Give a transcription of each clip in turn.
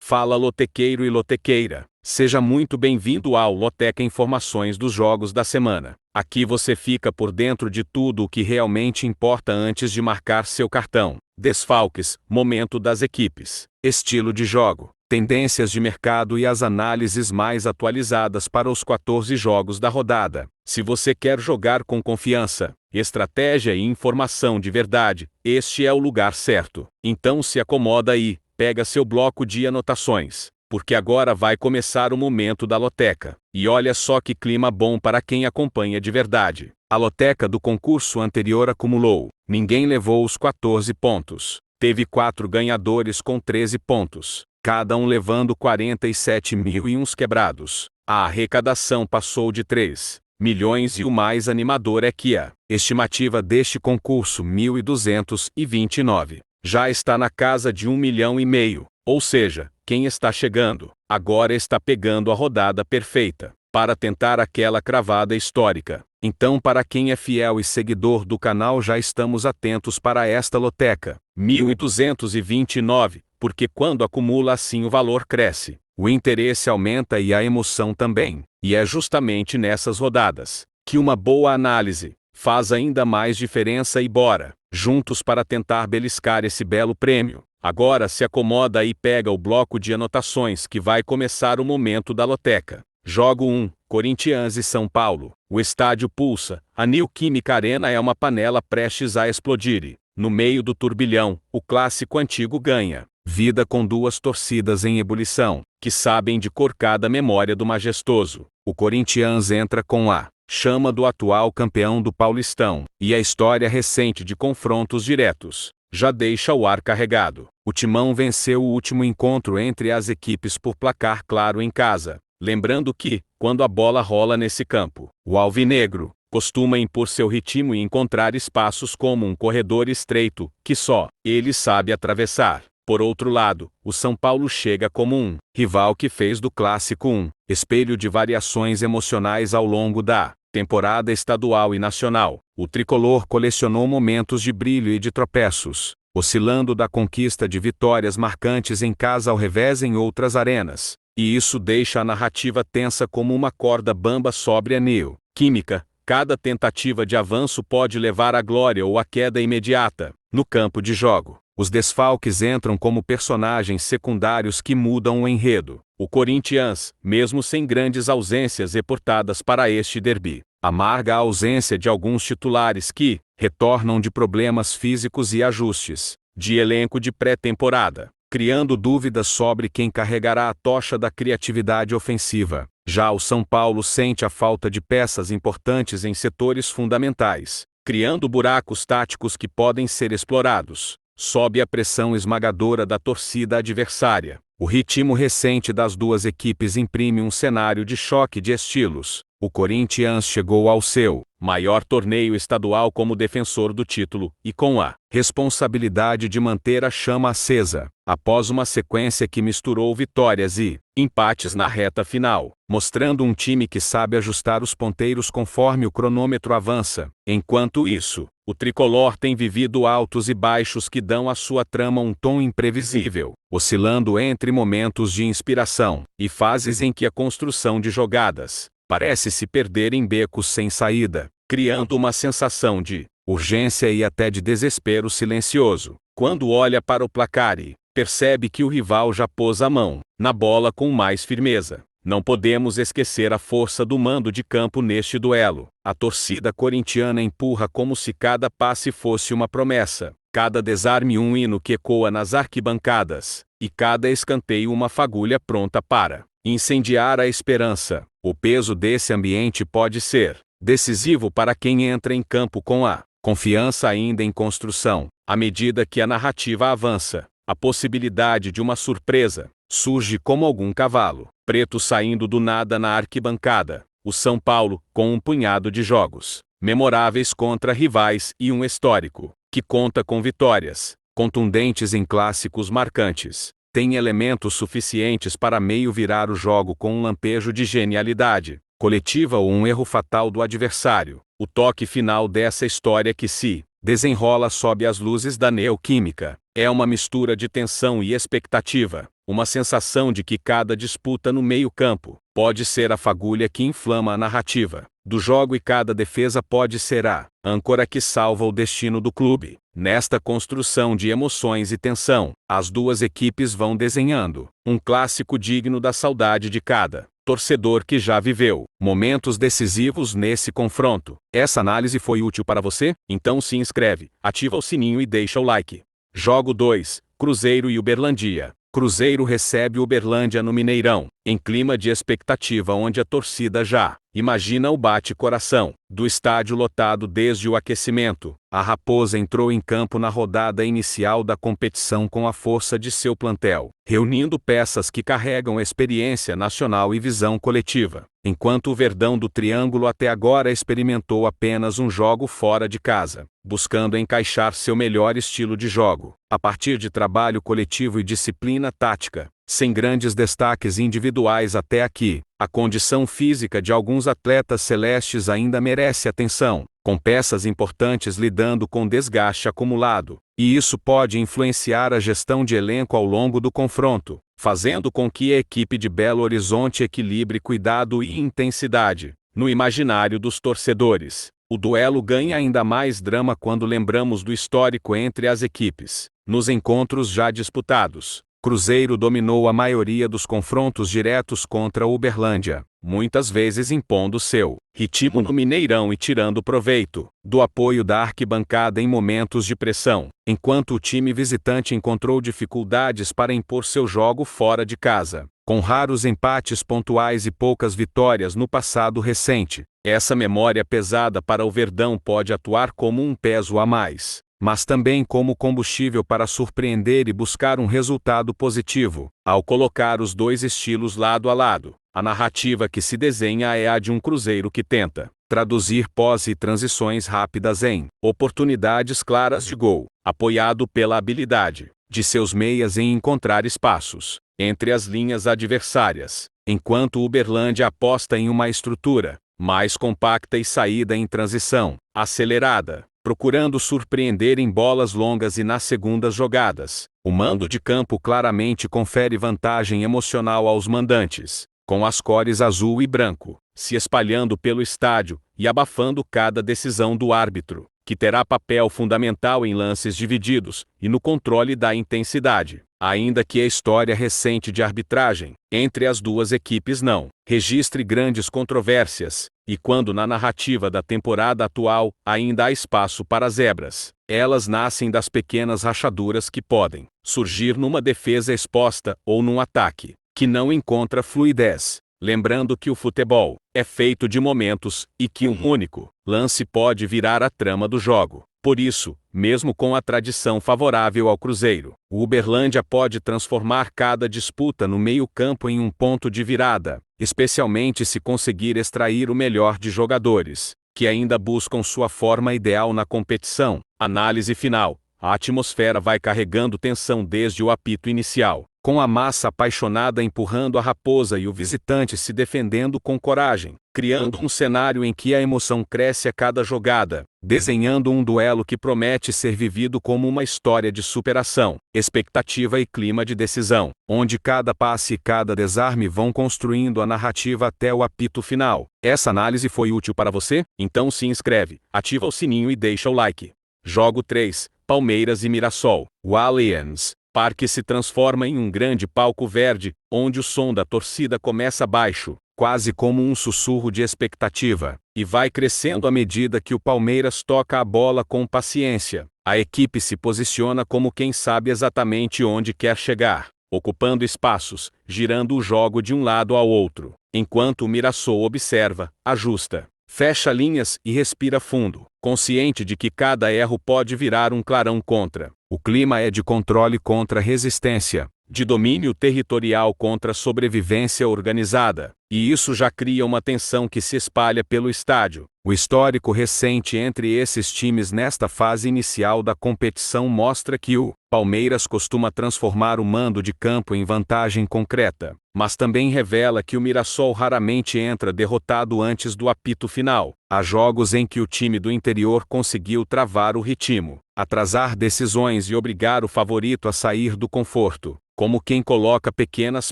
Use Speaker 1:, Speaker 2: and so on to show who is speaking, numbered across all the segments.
Speaker 1: Fala lotequeiro e lotequeira, seja muito bem-vindo ao Loteca Informações dos Jogos da Semana. Aqui você fica por dentro de tudo o que realmente importa antes de marcar seu cartão. Desfalques, momento das equipes, estilo de jogo, tendências de mercado e as análises mais atualizadas para os 14 jogos da rodada. Se você quer jogar com confiança, estratégia e informação de verdade, este é o lugar certo. Então se acomoda aí. Pega seu bloco de anotações, porque agora vai começar o momento da loteca. E olha só que clima bom para quem acompanha de verdade. A loteca do concurso anterior acumulou. Ninguém levou os 14 pontos. Teve 4 ganhadores com 13 pontos, cada um levando 47 mil e uns quebrados. A arrecadação passou de 3 milhões e o mais animador é que a estimativa deste concurso 1.229. Já está na casa de 1,5 milhão, ou seja, quem está chegando, agora está pegando a rodada perfeita, para tentar aquela cravada histórica. Então para quem é fiel e seguidor do canal já estamos atentos para esta loteca, 1.229, porque quando acumula assim o valor cresce, o interesse aumenta e a emoção também, e é justamente nessas rodadas, que uma boa análise faz ainda mais diferença e bora, juntos para tentar beliscar esse belo prêmio. Agora se acomoda e pega o bloco de anotações que vai começar o momento da loteca. Jogo 1, Corinthians e São Paulo. O estádio pulsa, a Neoquímica Arena é uma panela prestes a explodir. No meio do turbilhão, o clássico antigo ganha vida com duas torcidas em ebulição, que sabem de cor cada memória do majestoso. O Corinthians entra com a chama do atual campeão do Paulistão, e a história recente de confrontos diretos já deixa o ar carregado. O Timão venceu o último encontro entre as equipes por placar claro em casa, lembrando que, quando a bola rola nesse campo, o alvinegro costuma impor seu ritmo e encontrar espaços como um corredor estreito, que só ele sabe atravessar. Por outro lado, o São Paulo chega como um rival que fez do Clássico um espelho de variações emocionais ao longo da temporada estadual e nacional. O tricolor colecionou momentos de brilho e de tropeços, oscilando da conquista de vitórias marcantes em casa ao revés em outras arenas. E isso deixa a narrativa tensa como uma corda bamba sobre a Neoquímica. Cada tentativa de avanço pode levar à glória ou à queda imediata. No campo de jogo, os desfalques entram como personagens secundários que mudam o enredo. O Corinthians, mesmo sem grandes ausências reportadas para este derby, amarga a ausência de alguns titulares que retornam de problemas físicos e ajustes de elenco de pré-temporada, criando dúvidas sobre quem carregará a tocha da criatividade ofensiva. Já o São Paulo sente a falta de peças importantes em setores fundamentais, criando buracos táticos que podem ser explorados. Sobe a pressão esmagadora da torcida adversária. O ritmo recente das duas equipes imprime um cenário de choque de estilos. O Corinthians chegou ao seu maior torneio estadual como defensor do título, e com a responsabilidade de manter a chama acesa, após uma sequência que misturou vitórias e empates na reta final, mostrando um time que sabe ajustar os ponteiros conforme o cronômetro avança. Enquanto isso, o tricolor tem vivido altos e baixos que dão à sua trama um tom imprevisível, oscilando entre momentos de inspiração e fases em que a construção de jogadas parece se perder em becos sem saída, criando uma sensação de urgência e até de desespero silencioso. Quando olha para o placar e percebe que o rival já pôs a mão na bola com mais firmeza. Não podemos esquecer a força do mando de campo neste duelo. A torcida corintiana empurra como se cada passe fosse uma promessa, cada desarme um hino que ecoa nas arquibancadas, e cada escanteio uma fagulha pronta para incendiar a esperança. O peso desse ambiente pode ser decisivo para quem entra em campo com a confiança ainda em construção. À medida que a narrativa avança, a possibilidade de uma surpresa surge como algum cavalo preto saindo do nada na arquibancada. O São Paulo, com um punhado de jogos memoráveis contra rivais e um histórico que conta com vitórias contundentes em clássicos marcantes, tem elementos suficientes para meio virar o jogo com um lampejo de genialidade coletiva ou um erro fatal do adversário. O toque final dessa história que se desenrola sob as luzes da Neoquímica é uma mistura de tensão e expectativa. uma sensação de que cada disputa no meio-campo pode ser a fagulha que inflama a narrativa do jogo e cada defesa pode ser a âncora que salva o destino do clube. Nesta construção de emoções e tensão, as duas equipes vão desenhando um clássico digno da saudade de cada torcedor que já viveu momentos decisivos nesse confronto. Essa análise foi útil para você? Então se inscreve, ativa o sininho e deixa o like. Jogo 2, Cruzeiro e Uberlândia. Cruzeiro recebe Uberlândia no Mineirão, em clima de expectativa onde a torcida já imagina o bate-coração do estádio lotado desde o aquecimento. A Raposa entrou em campo na rodada inicial da competição com a força de seu plantel, reunindo peças que carregam experiência nacional e visão coletiva, enquanto o Verdão do Triângulo até agora experimentou apenas um jogo fora de casa, buscando encaixar seu melhor estilo de jogo, a partir de trabalho coletivo e disciplina tática. Sem grandes destaques individuais até aqui, a condição física de alguns atletas celestes ainda merece atenção, com peças importantes lidando com desgaste acumulado, e isso pode influenciar a gestão de elenco ao longo do confronto, fazendo com que a equipe de Belo Horizonte equilibre cuidado e intensidade no imaginário dos torcedores. O duelo ganha ainda mais drama quando lembramos do histórico entre as equipes. Nos encontros já disputados, Cruzeiro dominou a maioria dos confrontos diretos contra a Uberlândia, muitas vezes impondo seu ritmo no Mineirão e tirando proveito do apoio da arquibancada em momentos de pressão, enquanto o time visitante encontrou dificuldades para impor seu jogo fora de casa. Com raros empates pontuais e poucas vitórias no passado recente, essa memória pesada para o Verdão pode atuar como um peso a mais, mas também como combustível para surpreender e buscar um resultado positivo. Ao colocar os dois estilos lado a lado, a narrativa que se desenha é a de um Cruzeiro que tenta traduzir posse e transições rápidas em oportunidades claras de gol, apoiado pela habilidade de seus meias em encontrar espaços entre as linhas adversárias, enquanto o Uberlândia aposta em uma estrutura mais compacta e saída em transição acelerada, procurando surpreender em bolas longas e nas segundas jogadas. O mando de campo claramente confere vantagem emocional aos mandantes, com as cores azul e branco se espalhando pelo estádio e abafando cada decisão do árbitro, que terá papel fundamental em lances divididos e no controle da intensidade. Ainda que a história recente de arbitragem entre as duas equipes não registre grandes controvérsias, e quando na narrativa da temporada atual ainda há espaço para zebras, elas nascem das pequenas rachaduras que podem surgir numa defesa exposta ou num ataque que não encontra fluidez. Lembrando que o futebol é feito de momentos e que um único lance pode virar a trama do jogo. Por isso, mesmo com a tradição favorável ao Cruzeiro, o Uberlândia pode transformar cada disputa no meio-campo em um ponto de virada, especialmente se conseguir extrair o melhor de jogadores que ainda buscam sua forma ideal na competição. Análise final. A atmosfera vai carregando tensão desde o apito inicial, com a massa apaixonada empurrando a Raposa e o visitante se defendendo com coragem, criando um cenário em que a emoção cresce a cada jogada, desenhando um duelo que promete ser vivido como uma história de superação, expectativa e clima de decisão, onde cada passe e cada desarme vão construindo a narrativa até o apito final. Essa análise foi útil para você? Então se inscreve, ativa o sininho e deixa o like. Jogo 3. Palmeiras e Mirassol. O Allianz Parque se transforma em um grande palco verde, onde o som da torcida começa baixo, quase como um sussurro de expectativa, e vai crescendo à medida que o Palmeiras toca a bola com paciência. A equipe se posiciona como quem sabe exatamente onde quer chegar, ocupando espaços, girando o jogo de um lado ao outro, enquanto o Mirassol observa, ajusta, fecha linhas e respira fundo, consciente de que cada erro pode virar um clarão contra. O clima é de controle contra resistência, de domínio territorial contra sobrevivência organizada, e isso já cria uma tensão que se espalha pelo estádio. O histórico recente entre esses times nesta fase inicial da competição mostra que o Palmeiras costuma transformar o mando de campo em vantagem concreta, mas também revela que o Mirassol raramente entra derrotado antes do apito final. Há jogos em que o time do interior conseguiu travar o ritmo, atrasar decisões e obrigar o favorito a sair do conforto, como quem coloca pequenas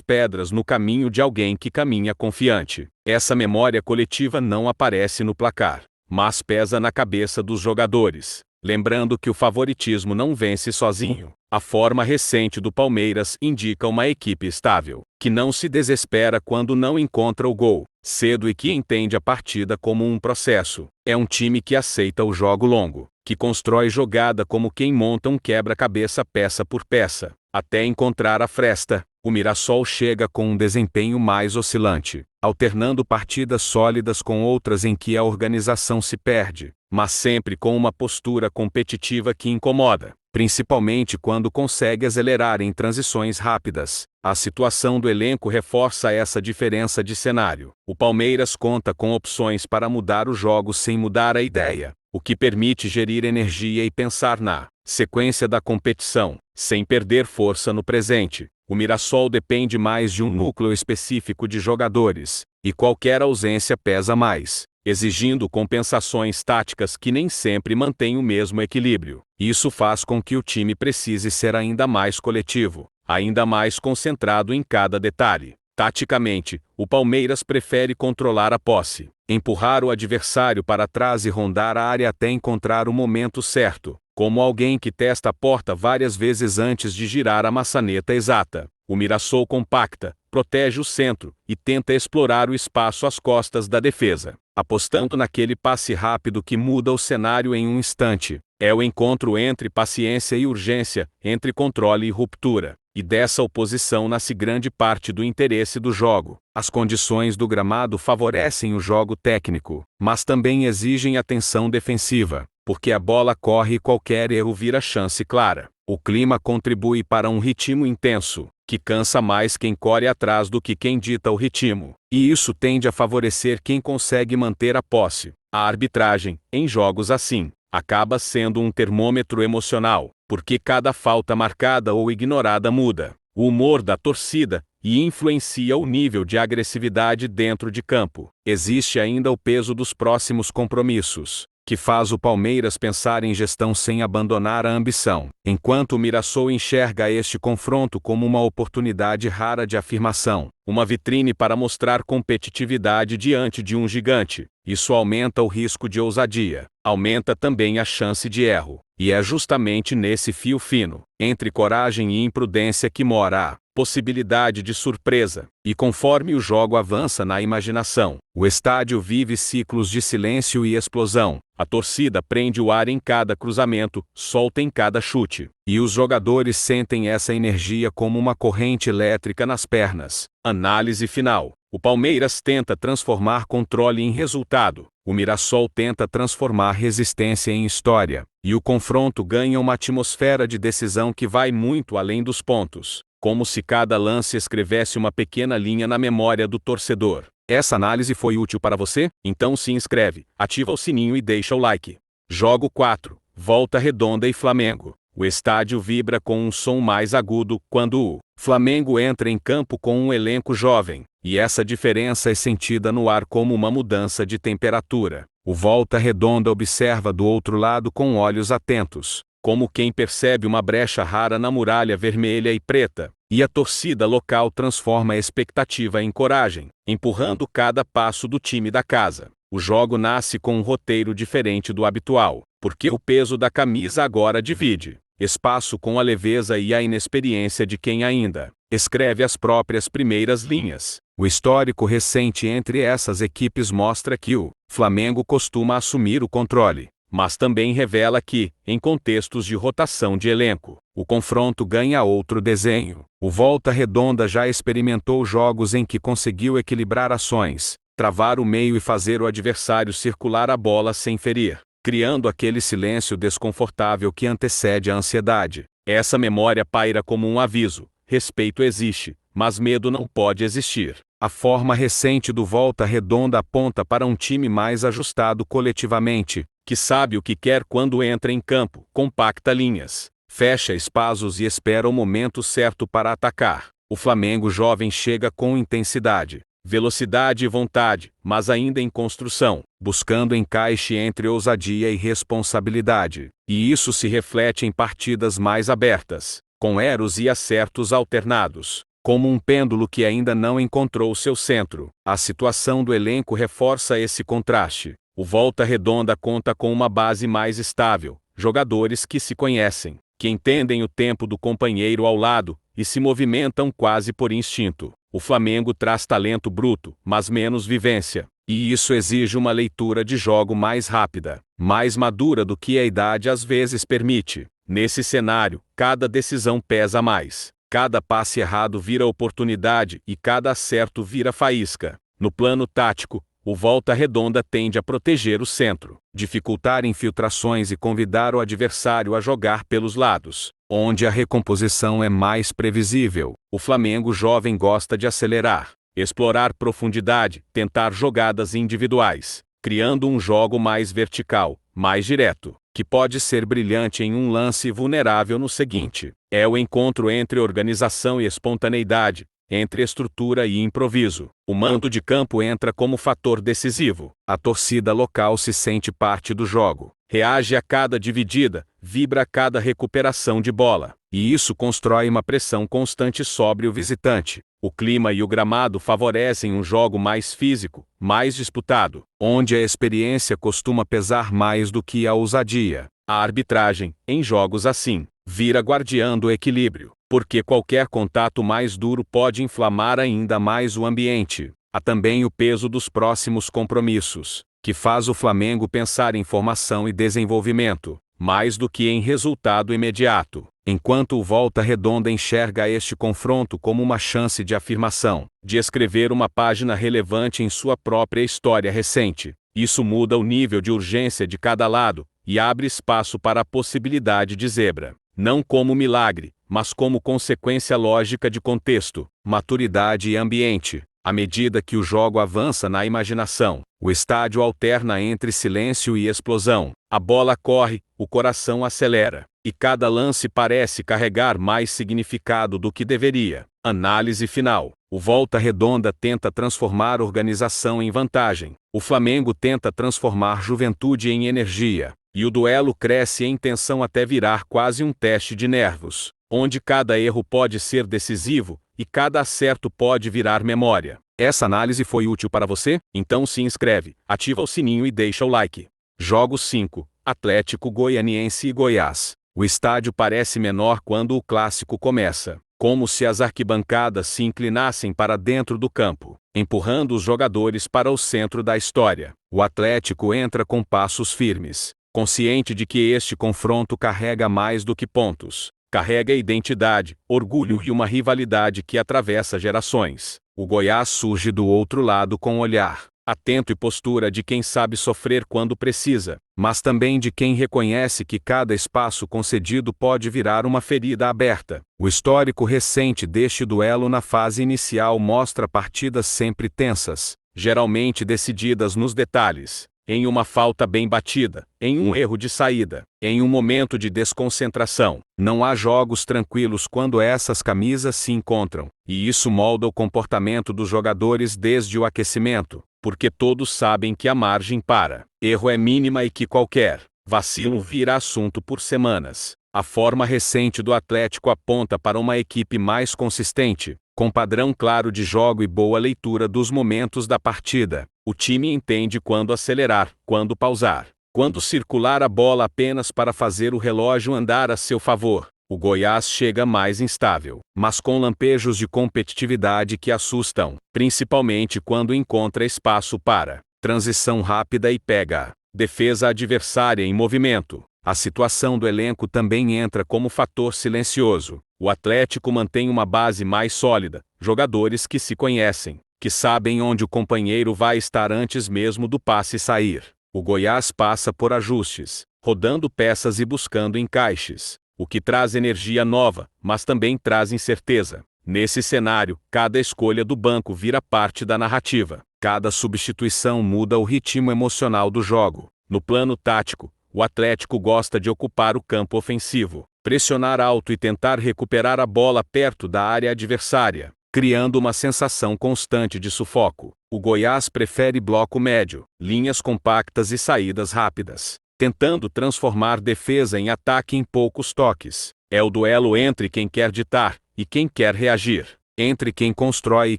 Speaker 1: pedras no caminho de alguém que caminha confiante. Essa memória coletiva não aparece no placar, mas pesa na cabeça dos jogadores, lembrando que o favoritismo não vence sozinho. A forma recente do Palmeiras indica uma equipe estável, que não se desespera quando não encontra o gol cedo e que entende a partida como um processo. É um time que aceita o jogo longo, que constrói jogada como quem monta um quebra-cabeça peça por peça, até encontrar a fresta. O Mirassol chega com um desempenho mais oscilante, alternando partidas sólidas com outras em que a organização se perde, mas sempre com uma postura competitiva que incomoda, principalmente quando consegue acelerar em transições rápidas. A situação do elenco reforça essa diferença de cenário. O Palmeiras conta com opções para mudar o jogo sem mudar a ideia, o que permite gerir energia e pensar na sequência da competição, sem perder força no presente. O Mirassol depende mais de um núcleo específico de jogadores, e qualquer ausência pesa mais, exigindo compensações táticas que nem sempre mantêm o mesmo equilíbrio. Isso faz com que o time precise ser ainda mais coletivo, ainda mais concentrado em cada detalhe. Taticamente, o Palmeiras prefere controlar a posse, empurrar o adversário para trás e rondar a área até encontrar o momento certo, como alguém que testa a porta várias vezes antes de girar a maçaneta exata. O Mirassol compacta, protege o centro e tenta explorar o espaço às costas da defesa, apostando naquele passe rápido que muda o cenário em um instante. É o encontro entre paciência e urgência, entre controle e ruptura, e dessa oposição nasce grande parte do interesse do jogo. As condições do gramado favorecem o jogo técnico, mas também exigem atenção defensiva, porque a bola corre e qualquer erro vira chance clara. O clima contribui para um ritmo intenso, que cansa mais quem corre atrás do que quem dita o ritmo, e isso tende a favorecer quem consegue manter a posse. A arbitragem, em jogos assim, acaba sendo um termômetro emocional, porque cada falta marcada ou ignorada muda o humor da torcida e influencia o nível de agressividade dentro de campo. Existe ainda o peso dos próximos compromissos, que faz o Palmeiras pensar em gestão sem abandonar a ambição, enquanto o Mirassol enxerga este confronto como uma oportunidade rara de afirmação, uma vitrine para mostrar competitividade diante de um gigante. Isso aumenta o risco de ousadia, aumenta também a chance de erro, e é justamente nesse fio fino, entre coragem e imprudência que mora a possibilidade de surpresa. E conforme o jogo avança na imaginação, o estádio vive ciclos de silêncio e explosão. A torcida prende o ar em cada cruzamento, solta em cada chute, e os jogadores sentem essa energia como uma corrente elétrica nas pernas. Análise final. O Palmeiras tenta transformar controle em resultado, o Mirassol tenta transformar resistência em história, e o confronto ganha uma atmosfera de decisão que vai muito além dos pontos, como se cada lance escrevesse uma pequena linha na memória do torcedor. Essa análise foi útil para você? Então se inscreve, ativa o sininho e deixa o like. Jogo 4. Volta Redonda e Flamengo. O estádio vibra com um som mais agudo quando o Flamengo entra em campo com um elenco jovem, e essa diferença é sentida no ar como uma mudança de temperatura. O Volta Redonda observa do outro lado com olhos atentos, como quem percebe uma brecha rara na muralha vermelha e preta, e a torcida local transforma a expectativa em coragem, empurrando cada passo do time da casa. O jogo nasce com um roteiro diferente do habitual, porque o peso da camisa agora divide espaço com a leveza e a inexperiência de quem ainda escreve as próprias primeiras linhas. O histórico recente entre essas equipes mostra que o Flamengo costuma assumir o controle, mas também revela que, em contextos de rotação de elenco, o confronto ganha outro desenho. O Volta Redonda já experimentou jogos em que conseguiu equilibrar ações, travar o meio e fazer o adversário circular a bola sem ferir, criando aquele silêncio desconfortável que antecede a ansiedade. Essa memória paira como um aviso: respeito existe, mas medo não pode existir. A forma recente do Volta Redonda aponta para um time mais ajustado coletivamente, que sabe o que quer quando entra em campo, compacta linhas, fecha espaços e espera o momento certo para atacar. O Flamengo jovem chega com intensidade, velocidade e vontade, mas ainda em construção, buscando encaixe entre ousadia e responsabilidade. E isso se reflete em partidas mais abertas, com erros e acertos alternados, como um pêndulo que ainda não encontrou seu centro. A situação do elenco reforça esse contraste. O Volta Redonda conta com uma base mais estável, jogadores que se conhecem, que entendem o tempo do companheiro ao lado e se movimentam quase por instinto. O Flamengo traz talento bruto, mas menos vivência, e isso exige uma leitura de jogo mais rápida, mais madura do que a idade às vezes permite. Nesse cenário, cada decisão pesa mais. Cada passe errado vira oportunidade e cada acerto vira faísca. No plano tático, o Volta Redonda tende a proteger o centro, dificultar infiltrações e convidar o adversário a jogar pelos lados, onde a recomposição é mais previsível. O Flamengo jovem gosta de acelerar, explorar profundidade, tentar jogadas individuais, criando um jogo mais vertical, mais direto, que pode ser brilhante em um lance e vulnerável no seguinte. É o encontro entre organização e espontaneidade, entre estrutura e improviso. O mando de campo entra como fator decisivo. A torcida local se sente parte do jogo, reage a cada dividida, vibra a cada recuperação de bola, e isso constrói uma pressão constante sobre o visitante. O clima e o gramado favorecem um jogo mais físico, mais disputado, onde a experiência costuma pesar mais do que a ousadia. A arbitragem, em jogos assim, vira guardiã do equilíbrio, porque qualquer contato mais duro pode inflamar ainda mais o ambiente. Há também o peso dos próximos compromissos, que faz o Flamengo pensar em formação e desenvolvimento, mais do que em resultado imediato, enquanto o Volta Redonda enxerga este confronto como uma chance de afirmação, de escrever uma página relevante em sua própria história recente. Isso muda o nível de urgência de cada lado, e abre espaço para a possibilidade de zebra, não como milagre, mas como consequência lógica de contexto, maturidade e ambiente. À medida que o jogo avança na imaginação, o estádio alterna entre silêncio e explosão. A bola corre, o coração acelera, e cada lance parece carregar mais significado do que deveria. Análise final. O Volta Redonda tenta transformar organização em vantagem. O Flamengo tenta transformar juventude em energia. E o duelo cresce em tensão até virar quase um teste de nervos, onde cada erro pode ser decisivo e cada acerto pode virar memória. Essa análise foi útil para você? Então se inscreve, ativa o sininho e deixa o like. Jogos 5, Atlético Goianiense e Goiás. O estádio parece menor quando o clássico começa, como se as arquibancadas se inclinassem para dentro do campo, empurrando os jogadores para o centro da história. O Atlético entra com passos firmes, consciente de que este confronto carrega mais do que pontos. Carrega identidade, orgulho e uma rivalidade que atravessa gerações. O Goiás surge do outro lado com olhar atento e postura de quem sabe sofrer quando precisa, mas também de quem reconhece que cada espaço concedido pode virar uma ferida aberta. O histórico recente deste duelo na fase inicial mostra partidas sempre tensas, geralmente decididas nos detalhes, em uma falta bem batida, em um erro de saída, em um momento de desconcentração. Não há jogos tranquilos quando essas camisas se encontram, e isso molda o comportamento dos jogadores desde o aquecimento, porque todos sabem que a margem para erro é mínima e que qualquer vacilo vira assunto por semanas. A forma recente do Atlético aponta para uma equipe mais consistente, com padrão claro de jogo e boa leitura dos momentos da partida. O time entende quando acelerar, quando pausar, quando circular a bola apenas para fazer o relógio andar a seu favor. O Goiás chega mais instável, mas com lampejos de competitividade que assustam, principalmente quando encontra espaço para transição rápida e pega defesa adversária em movimento. A situação do elenco também entra como fator silencioso. O Atlético mantém uma base mais sólida, jogadores que se conhecem, que sabem onde o companheiro vai estar antes mesmo do passe sair. O Goiás passa por ajustes, rodando peças e buscando encaixes, o que traz energia nova, mas também traz incerteza. Nesse cenário, cada escolha do banco vira parte da narrativa. Cada substituição muda o ritmo emocional do jogo. No plano tático, o Atlético gosta de ocupar o campo ofensivo, pressionar alto e tentar recuperar a bola perto da área adversária, criando uma sensação constante de sufoco. O Goiás prefere bloco médio, linhas compactas e saídas rápidas, tentando transformar defesa em ataque em poucos toques. É o duelo entre quem quer ditar e quem quer reagir, entre quem constrói e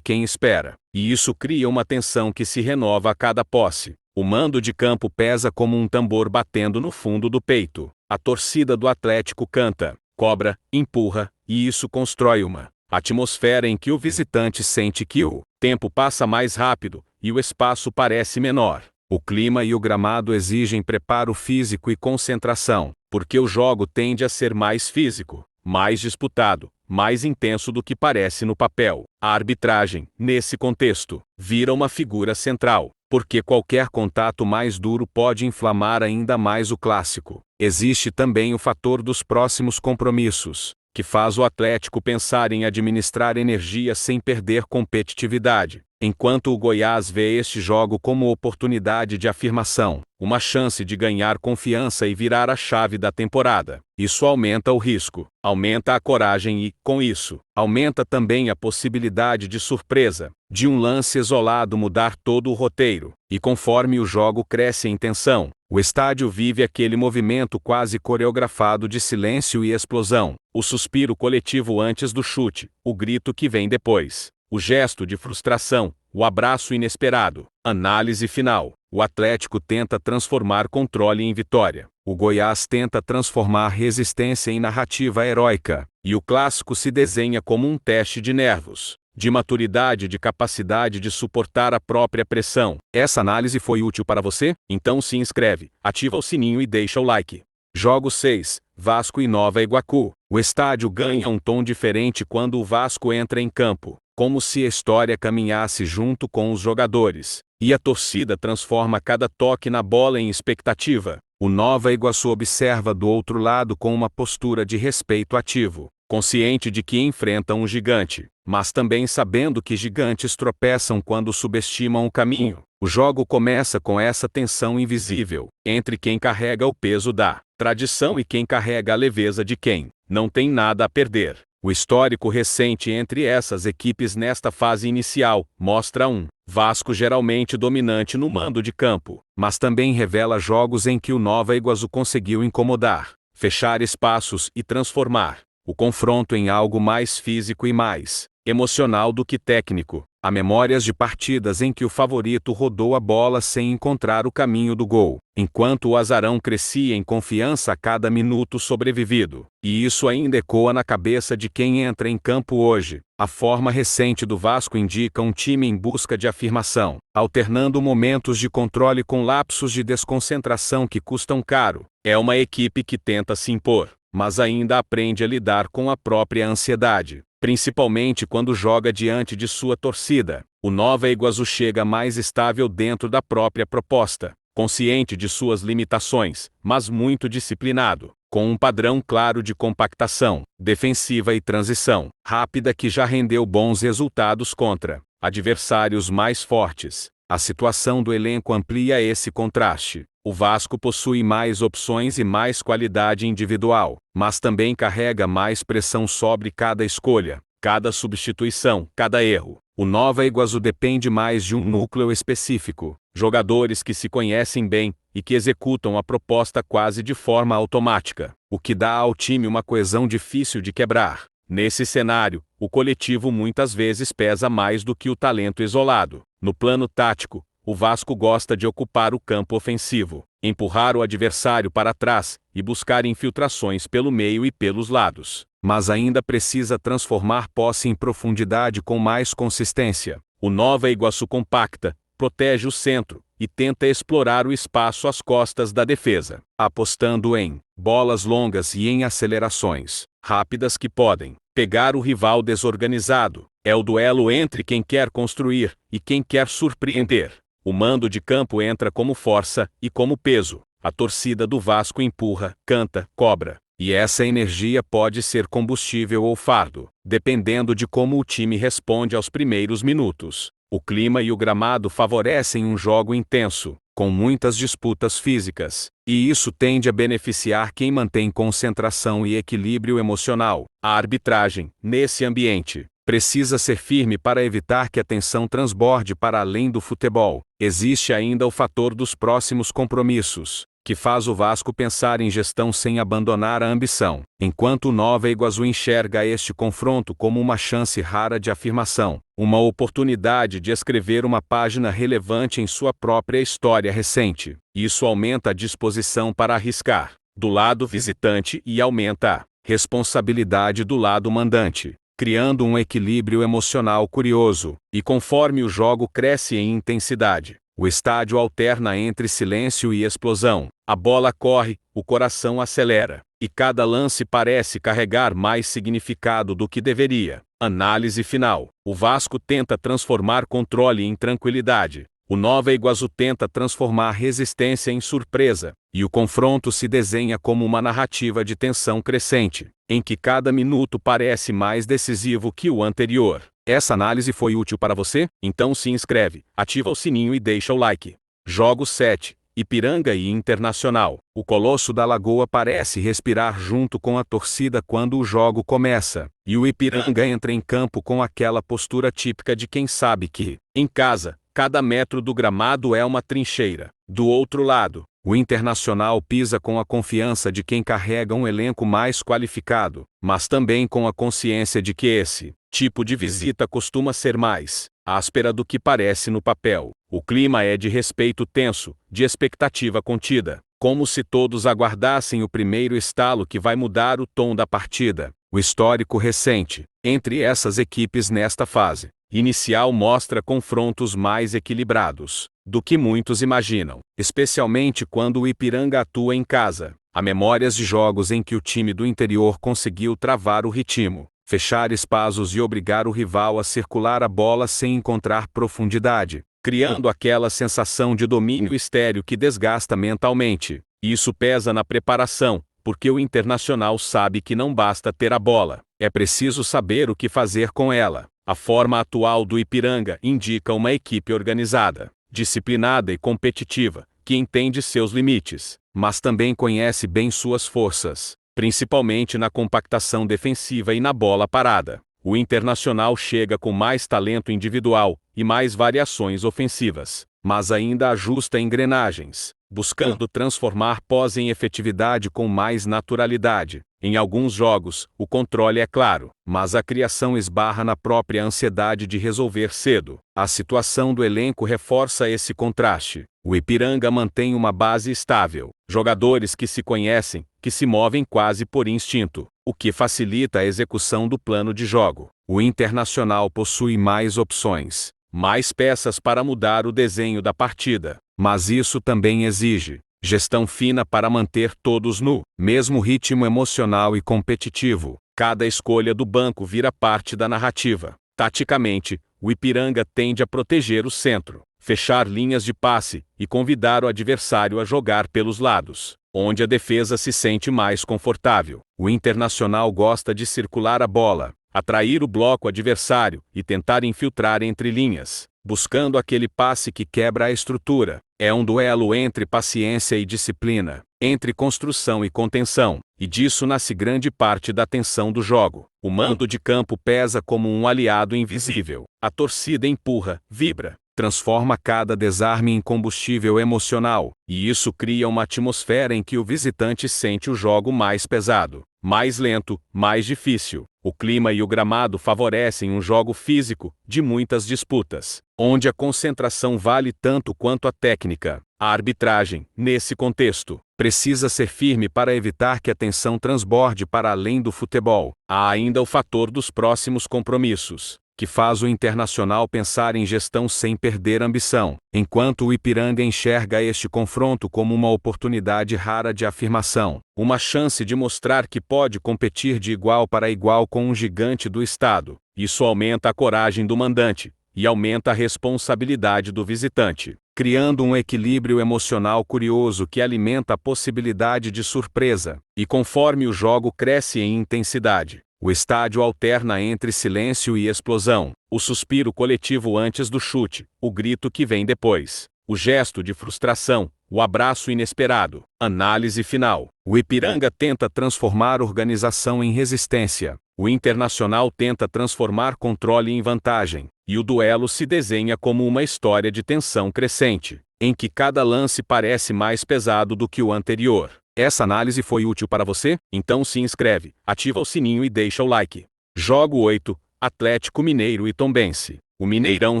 Speaker 1: quem espera, e isso cria uma tensão que se renova a cada posse. O mando de campo pesa como um tambor batendo no fundo do peito. A torcida do Atlético canta, cobra, empurra, e isso constrói uma atmosfera em que o visitante sente que o tempo passa mais rápido e o espaço parece menor. O clima e o gramado exigem preparo físico e concentração, porque o jogo tende a ser mais físico, mais disputado, mais intenso do que parece no papel. A arbitragem, nesse contexto, vira uma figura central, porque qualquer contato mais duro pode inflamar ainda mais o clássico. Existe também o fator dos próximos compromissos, que faz o Atlético pensar em administrar energia sem perder competitividade, enquanto o Goiás vê este jogo como oportunidade de afirmação, uma chance de ganhar confiança e virar a chave da temporada. Isso aumenta o risco, aumenta a coragem e, com isso, aumenta também a possibilidade de surpresa, de um lance isolado mudar todo o roteiro. E conforme o jogo cresce em tensão, o estádio vive aquele movimento quase coreografado de silêncio e explosão, o suspiro coletivo antes do chute, o grito que vem depois, o gesto de frustração, o abraço inesperado. Análise final. O Atlético tenta transformar controle em vitória. O Goiás tenta transformar resistência em narrativa heróica. E o clássico se desenha como um teste de nervos, de maturidade e de capacidade de suportar a própria pressão. Essa análise foi útil para você? Então se inscreve, ativa o sininho e deixa o like. Jogo 6, Vasco e Nova Iguaçu. O estádio ganha um tom diferente quando o Vasco entra em campo, como se a história caminhasse junto com os jogadores, e a torcida transforma cada toque na bola em expectativa. O Nova Iguaçu observa do outro lado com uma postura de respeito ativo, consciente de que enfrenta um gigante, mas também sabendo que gigantes tropeçam quando subestimam o caminho. O jogo começa com essa tensão invisível, entre quem carrega o peso da tradição e quem carrega a leveza de quem não tem nada a perder. O histórico recente entre essas equipes nesta fase inicial mostra um Vasco geralmente dominante no mando de campo, mas também revela jogos em que o Nova Iguaçu conseguiu incomodar, fechar espaços e transformar o confronto em algo mais físico e mais emocional do que técnico. Há memórias de partidas em que o favorito rodou a bola sem encontrar o caminho do gol, enquanto o azarão crescia em confiança a cada minuto sobrevivido. E isso ainda ecoa na cabeça de quem entra em campo hoje. A forma recente do Vasco indica um time em busca de afirmação, alternando momentos de controle com lapsos de desconcentração que custam caro. É uma equipe que tenta se impor, mas ainda aprende a lidar com a própria ansiedade, principalmente quando joga diante de sua torcida. O Nova Iguaçu chega mais estável dentro da própria proposta, consciente de suas limitações, mas muito disciplinado, com um padrão claro de compactação defensiva e transição rápida que já rendeu bons resultados contra adversários mais fortes. A situação do elenco amplia esse contraste. O Vasco possui mais opções e mais qualidade individual, mas também carrega mais pressão sobre cada escolha, cada substituição, cada erro. O Nova Iguaçu depende mais de um núcleo específico, jogadores que se conhecem bem e que executam a proposta quase de forma automática, o que dá ao time uma coesão difícil de quebrar. Nesse cenário, o coletivo muitas vezes pesa mais do que o talento isolado. No plano tático, o Vasco gosta de ocupar o campo ofensivo, empurrar o adversário para trás e buscar infiltrações pelo meio e pelos lados. Mas ainda precisa transformar posse em profundidade com mais consistência. O Nova Iguaçu compacta, protege o centro e tenta explorar o espaço às costas da defesa, apostando em bolas longas e em acelerações rápidas que podem pegar o rival desorganizado. É o duelo entre quem quer construir e quem quer surpreender. O mando de campo entra como força e como peso. A torcida do Vasco empurra, canta, cobra. E essa energia pode ser combustível ou fardo, dependendo de como o time responde aos primeiros minutos. O clima e o gramado favorecem um jogo intenso, com muitas disputas físicas, e isso tende a beneficiar quem mantém concentração e equilíbrio emocional. A arbitragem, nesse ambiente, precisa ser firme para evitar que a tensão transborde para além do futebol. Existe ainda o fator dos próximos compromissos, que faz o Vasco pensar em gestão sem abandonar a ambição, enquanto o Nova Iguaçu enxerga este confronto como uma chance rara de afirmação, uma oportunidade de escrever uma página relevante em sua própria história recente. Isso aumenta a disposição para arriscar, do lado visitante, e aumenta a responsabilidade do lado mandante, criando um equilíbrio emocional curioso. E conforme o jogo cresce em intensidade, o estádio alterna entre silêncio e explosão. A bola corre, o coração acelera, e cada lance parece carregar mais significado do que deveria. Análise final. O Vasco tenta transformar controle em tranquilidade. O Nova Iguaçu tenta transformar resistência em surpresa, e o confronto se desenha como uma narrativa de tensão crescente, em que cada minuto parece mais decisivo que o anterior. Essa análise foi útil para você? Então se inscreve, ativa o sininho e deixa o like. Jogo 7. Ipiranga e Internacional. O Colosso da Lagoa parece respirar junto com a torcida quando o jogo começa, e o Ipiranga entra em campo com aquela postura típica de quem sabe que, em casa, cada metro do gramado é uma trincheira. Do outro lado, o Internacional pisa com a confiança de quem carrega um elenco mais qualificado, mas também com a consciência de que esse tipo de visita costuma ser mais áspera do que parece no papel. O clima é de respeito tenso, de expectativa contida, como se todos aguardassem o primeiro estalo que vai mudar o tom da partida. O histórico recente entre essas equipes nesta fase inicial mostra confrontos mais equilibrados do que muitos imaginam, especialmente quando o Ipiranga atua em casa. Há memórias de jogos em que o time do interior conseguiu travar o ritmo, fechar espaços e obrigar o rival a circular a bola sem encontrar profundidade, criando aquela sensação de domínio estéril que desgasta mentalmente. Isso pesa na preparação, porque o Internacional sabe que não basta ter a bola, é preciso saber o que fazer com ela. A forma atual do Ipiranga indica uma equipe organizada, disciplinada e competitiva, que entende seus limites, mas também conhece bem suas forças, principalmente na compactação defensiva e na bola parada. O Internacional chega com mais talento individual e mais variações ofensivas, mas ainda ajusta engrenagens, buscando transformar pós em efetividade com mais naturalidade. Em alguns jogos, o controle é claro, mas a criação esbarra na própria ansiedade de resolver cedo. A situação do elenco reforça esse contraste. O Ipiranga mantém uma base estável, jogadores que se conhecem, que se movem quase por instinto, o que facilita a execução do plano de jogo. O Internacional possui mais opções, mais peças para mudar o desenho da partida, mas isso também exige gestão fina para manter todos no mesmo ritmo emocional e competitivo. Cada escolha do banco vira parte da narrativa. Taticamente, o Ipiranga tende a proteger o centro, fechar linhas de passe e convidar o adversário a jogar pelos lados, onde a defesa se sente mais confortável. O Internacional gosta de circular a bola, atrair o bloco adversário e tentar infiltrar entre linhas, buscando aquele passe que quebra a estrutura. É um duelo entre paciência e disciplina, entre construção e contenção, e disso nasce grande parte da tensão do jogo. O mando de campo pesa como um aliado invisível. A torcida empurra, vibra, transforma cada desarme em combustível emocional, e isso cria uma atmosfera em que o visitante sente o jogo mais pesado, mais lento, mais difícil. O clima e o gramado favorecem um jogo físico, de muitas disputas, onde a concentração vale tanto quanto a técnica. A arbitragem, nesse contexto, precisa ser firme para evitar que a tensão transborde para além do futebol. Há ainda o fator dos próximos compromissos, que faz o Internacional pensar em gestão sem perder ambição, enquanto o Ipiranga enxerga este confronto como uma oportunidade rara de afirmação, uma chance de mostrar que pode competir de igual para igual com um gigante do estado. Isso aumenta a coragem do mandante e aumenta a responsabilidade do visitante, criando um equilíbrio emocional curioso que alimenta a possibilidade de surpresa. E conforme o jogo cresce em intensidade, o estádio alterna entre silêncio e explosão, o suspiro coletivo antes do chute, o grito que vem depois. o gesto de frustração, o abraço inesperado. Análise final. O Ipiranga tenta transformar organização em resistência. O Internacional tenta transformar controle em vantagem. E o duelo se desenha como uma história de tensão crescente, em que cada lance parece mais pesado do que o anterior. Essa análise foi útil para você? Então se inscreve, ativa o sininho e deixa o like. Jogo 8, Atlético Mineiro e Tombense. O Mineirão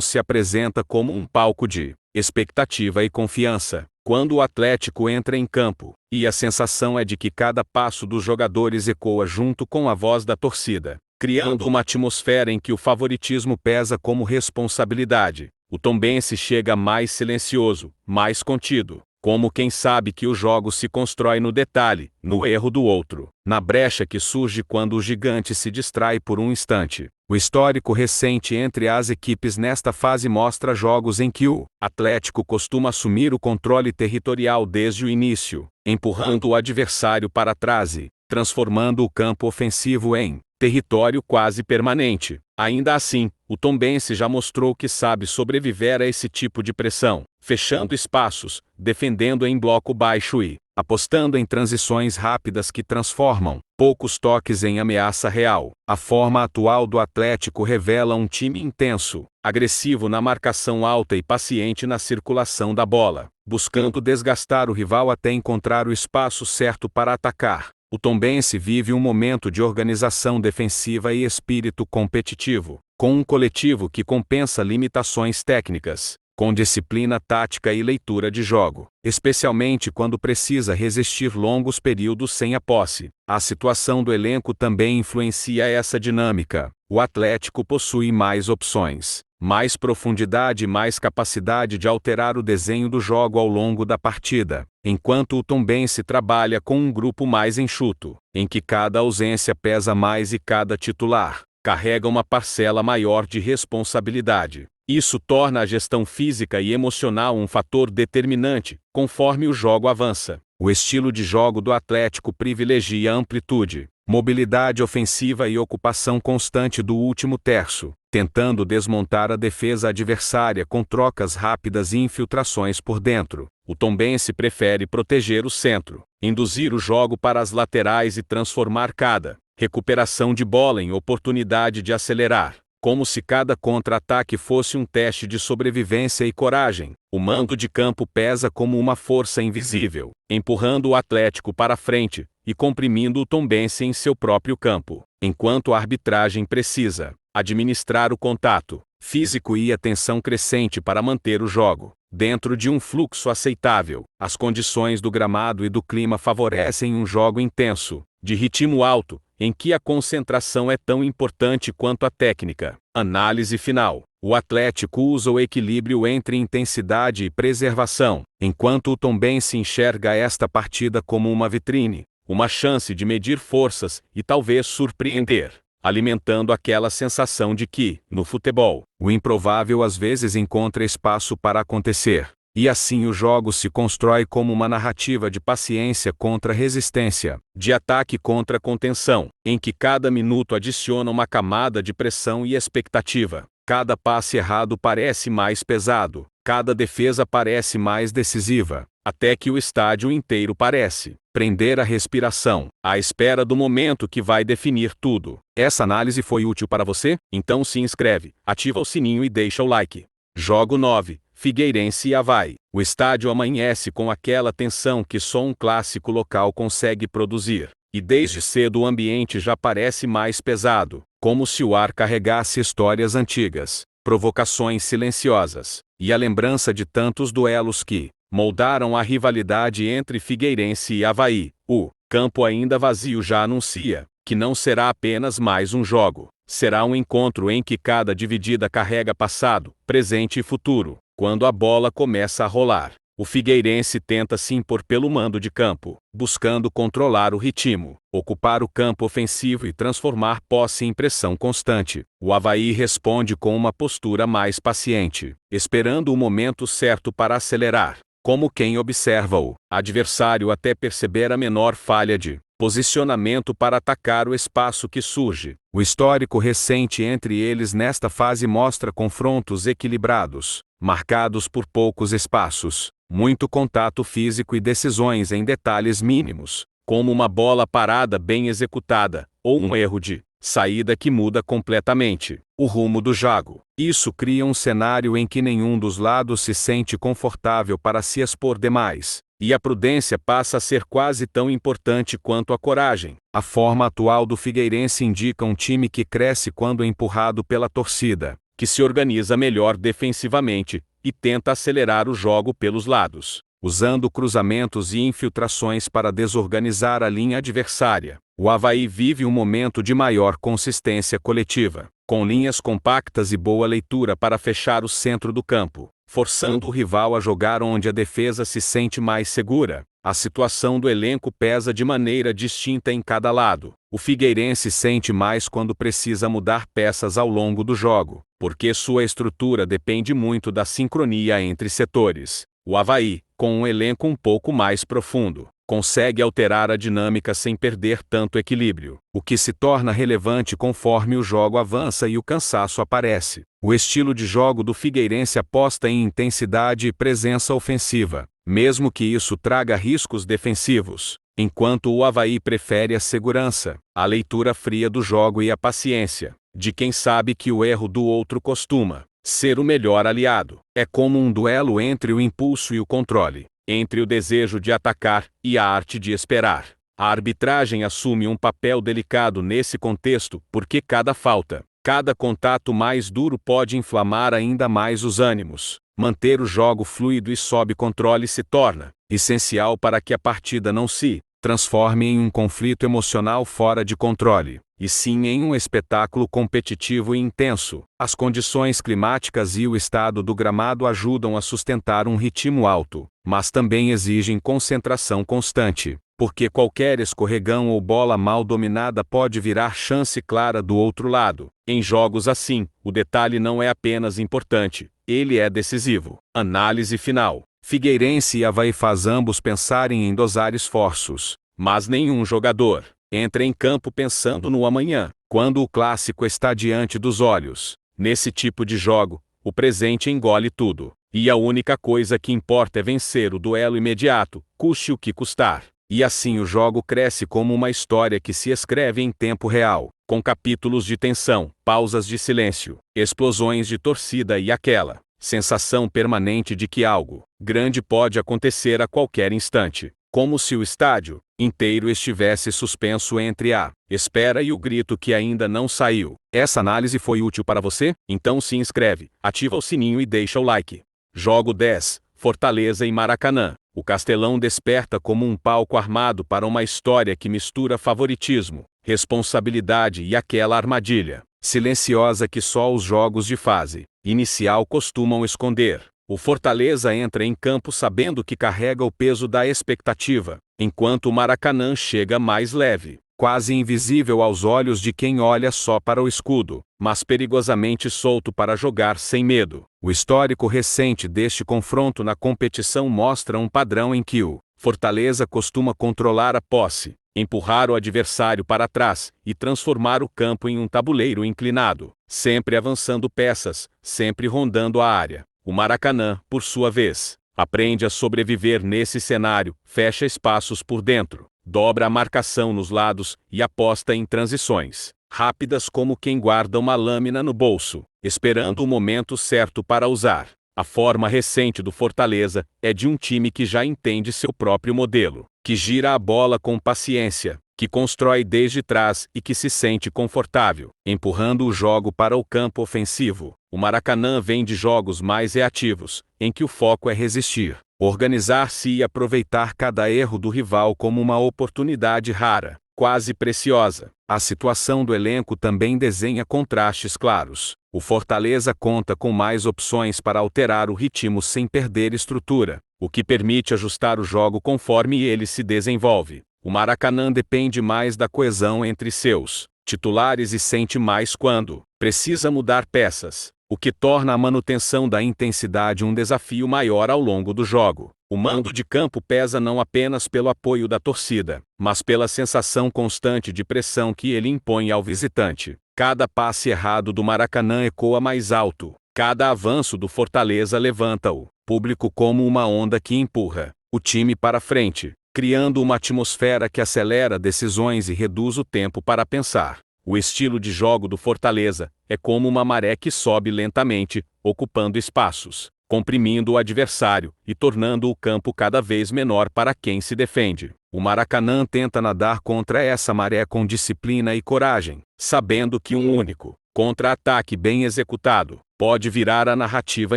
Speaker 1: se apresenta como um palco de expectativa e confiança quando o Atlético entra em campo, e a sensação é de que cada passo dos jogadores ecoa junto com a voz da torcida, criando uma atmosfera em que o favoritismo pesa como responsabilidade. O Tombense chega mais silencioso, mais contido, como quem sabe que o jogo se constrói no detalhe, no erro do outro, na brecha que surge quando o gigante se distrai por um instante. O histórico recente entre as equipes nesta fase mostra jogos em que o Atlético costuma assumir o controle territorial desde o início, empurrando o adversário para trás e transformando o campo ofensivo em território quase permanente. Ainda assim, o Tombense já mostrou que sabe sobreviver a esse tipo de pressão, fechando espaços, defendendo em bloco baixo e apostando em transições rápidas que transformam poucos toques em ameaça real. A forma atual do Atlético revela um time intenso, agressivo na marcação alta e paciente na circulação da bola, buscando desgastar o rival até encontrar o espaço certo para atacar. O Tombense vive um momento de organização defensiva e espírito competitivo, com um coletivo que compensa limitações técnicas, com disciplina tática e leitura de jogo, especialmente quando precisa resistir longos períodos sem a posse. A situação do elenco também influencia essa dinâmica. O Atlético possui mais opções, mais profundidade e mais capacidade de alterar o desenho do jogo ao longo da partida, enquanto o Tombense trabalha com um grupo mais enxuto, em que cada ausência pesa mais e cada titular carrega uma parcela maior de responsabilidade. Isso torna a gestão física e emocional um fator determinante, conforme o jogo avança. O estilo de jogo do Atlético privilegia amplitude, mobilidade ofensiva e ocupação constante do último terço, tentando desmontar a defesa adversária com trocas rápidas e infiltrações por dentro. O Tombense prefere proteger o centro, induzir o jogo para as laterais e transformar cada recuperação de bola em oportunidade de acelerar. Como se cada contra-ataque fosse um teste de sobrevivência e coragem, o mando de campo pesa como uma força invisível, empurrando o Atlético para frente e comprimindo o Tombense em seu próprio campo, enquanto a arbitragem precisa administrar o contato físico e a tensão crescente para manter o jogo dentro de um fluxo aceitável. As condições do gramado e do clima favorecem um jogo intenso, de ritmo alto, em que a concentração é tão importante quanto a técnica. Análise final. O Atlético usa o equilíbrio entre intensidade e preservação, enquanto o Tombense enxerga esta partida como uma vitrine, uma chance de medir forças e talvez surpreender, alimentando aquela sensação de que, no futebol, o improvável às vezes encontra espaço para acontecer. E assim o jogo se constrói como uma narrativa de paciência contra resistência, de ataque contra contenção, em que cada minuto adiciona uma camada de pressão e expectativa. Cada passe errado parece mais pesado, cada defesa parece mais decisiva, até que o estádio inteiro parece prender a respiração, à espera do momento que vai definir tudo. Essa análise foi útil para você? Então se inscreve, ativa o sininho e deixa o like. Jogo 9. Figueirense e Avaí. O estádio amanhece com aquela tensão que só um clássico local consegue produzir. E desde cedo o ambiente já parece mais pesado, como se o ar carregasse histórias antigas, provocações silenciosas, e a lembrança de tantos duelos que moldaram a rivalidade entre Figueirense e Avaí. O campo ainda vazio já anuncia que não será apenas mais um jogo, será um encontro em que cada dividida carrega passado, presente e futuro. Quando a bola começa a rolar, o Figueirense tenta se impor pelo mando de campo, buscando controlar o ritmo, ocupar o campo ofensivo e transformar posse em pressão constante. O Avaí responde com uma postura mais paciente, esperando o momento certo para acelerar, como quem observa o adversário até perceber a menor falha de posicionamento para atacar o espaço que surge. O histórico recente entre eles nesta fase mostra confrontos equilibrados, marcados por poucos espaços, muito contato físico e decisões em detalhes mínimos, como uma bola parada bem executada, ou um erro de saída que muda completamente o rumo do jogo. Isso cria um cenário em que nenhum dos lados se sente confortável para se expor demais, e a prudência passa a ser quase tão importante quanto a coragem. A forma atual do Figueirense indica um time que cresce quando empurrado pela torcida, que se organiza melhor defensivamente e tenta acelerar o jogo pelos lados, usando cruzamentos e infiltrações para desorganizar a linha adversária. O Avaí vive um momento de maior consistência coletiva, com linhas compactas e boa leitura para fechar o centro do campo, forçando o rival a jogar onde a defesa se sente mais segura. A situação do elenco pesa de maneira distinta em cada lado. O Figueirense sente mais quando precisa mudar peças ao longo do jogo, porque sua estrutura depende muito da sincronia entre setores. O Avaí, com um elenco um pouco mais profundo, consegue alterar a dinâmica sem perder tanto equilíbrio, o que se torna relevante conforme o jogo avança e o cansaço aparece. O estilo de jogo do Figueirense aposta em intensidade e presença ofensiva, mesmo que isso traga riscos defensivos, enquanto o Avaí prefere a segurança, a leitura fria do jogo e a paciência de quem sabe que o erro do outro costuma ser o melhor aliado. É como um duelo entre o impulso e o controle, entre o desejo de atacar e a arte de esperar. A arbitragem assume um papel delicado nesse contexto, porque cada falta, cada contato mais duro pode inflamar ainda mais os ânimos. Manter o jogo fluido e sob controle se torna essencial para que a partida não se transforme em um conflito emocional fora de controle, e sim em um espetáculo competitivo e intenso. As condições climáticas e o estado do gramado ajudam a sustentar um ritmo alto, mas também exigem concentração constante, porque qualquer escorregão ou bola mal dominada pode virar chance clara do outro lado. Em jogos assim, o detalhe não é apenas importante, ele é decisivo. Análise final. Figueirense e Avaí faz ambos pensarem em dosar esforços, mas nenhum jogador entra em campo pensando no amanhã, quando o clássico está diante dos olhos. Nesse tipo de jogo, o presente engole tudo, e a única coisa que importa é vencer o duelo imediato, custe o que custar. E assim o jogo cresce como uma história que se escreve em tempo real, com capítulos de tensão, pausas de silêncio, explosões de torcida e aquela sensação permanente de que algo grande pode acontecer a qualquer instante, como se o estádio inteiro estivesse suspenso entre a espera e o grito que ainda não saiu. Essa análise foi útil para você? Então se inscreve, ativa o sininho e deixa o like. Jogo 10, Fortaleza e Maracanã. O Castelão desperta como um palco armado para uma história que mistura favoritismo, responsabilidade e aquela armadilha silenciosa que só os jogos de fase inicial costumam esconder. O Fortaleza entra em campo sabendo que carrega o peso da expectativa, enquanto o Maracanã chega mais leve, quase invisível aos olhos de quem olha só para o escudo, mas perigosamente solto para jogar sem medo. O histórico recente deste confronto na competição mostra um padrão em que o Fortaleza costuma controlar a posse, empurrar o adversário para trás e transformar o campo em um tabuleiro inclinado, sempre avançando peças, sempre rondando a área. O Maracanã, por sua vez, aprende a sobreviver nesse cenário, fecha espaços por dentro, dobra a marcação nos lados e aposta em transições rápidas como quem guarda uma lâmina no bolso, esperando o momento certo para usar. A forma recente do Fortaleza é de um time que já entende seu próprio modelo, que gira a bola com paciência, que constrói desde trás e que se sente confortável, empurrando o jogo para o campo ofensivo. O Maracanã vem de jogos mais reativos, em que o foco é resistir, organizar-se e aproveitar cada erro do rival como uma oportunidade rara, quase preciosa. A situação do elenco também desenha contrastes claros. O Fortaleza conta com mais opções para alterar o ritmo sem perder estrutura, o que permite ajustar o jogo conforme ele se desenvolve. O Maracanã depende mais da coesão entre seus titulares e sente mais quando precisa mudar peças, o que torna a manutenção da intensidade um desafio maior ao longo do jogo. O mando de campo pesa não apenas pelo apoio da torcida, mas pela sensação constante de pressão que ele impõe ao visitante. Cada passe errado do Maracanã ecoa mais alto. Cada avanço do Fortaleza levanta o público como uma onda que empurra o time para frente, criando uma atmosfera que acelera decisões e reduz o tempo para pensar. O estilo de jogo do Fortaleza é como uma maré que sobe lentamente, ocupando espaços, comprimindo o adversário e tornando o campo cada vez menor para quem se defende. O Maracanã tenta nadar contra essa maré com disciplina e coragem, sabendo que um único contra-ataque bem executado pode virar a narrativa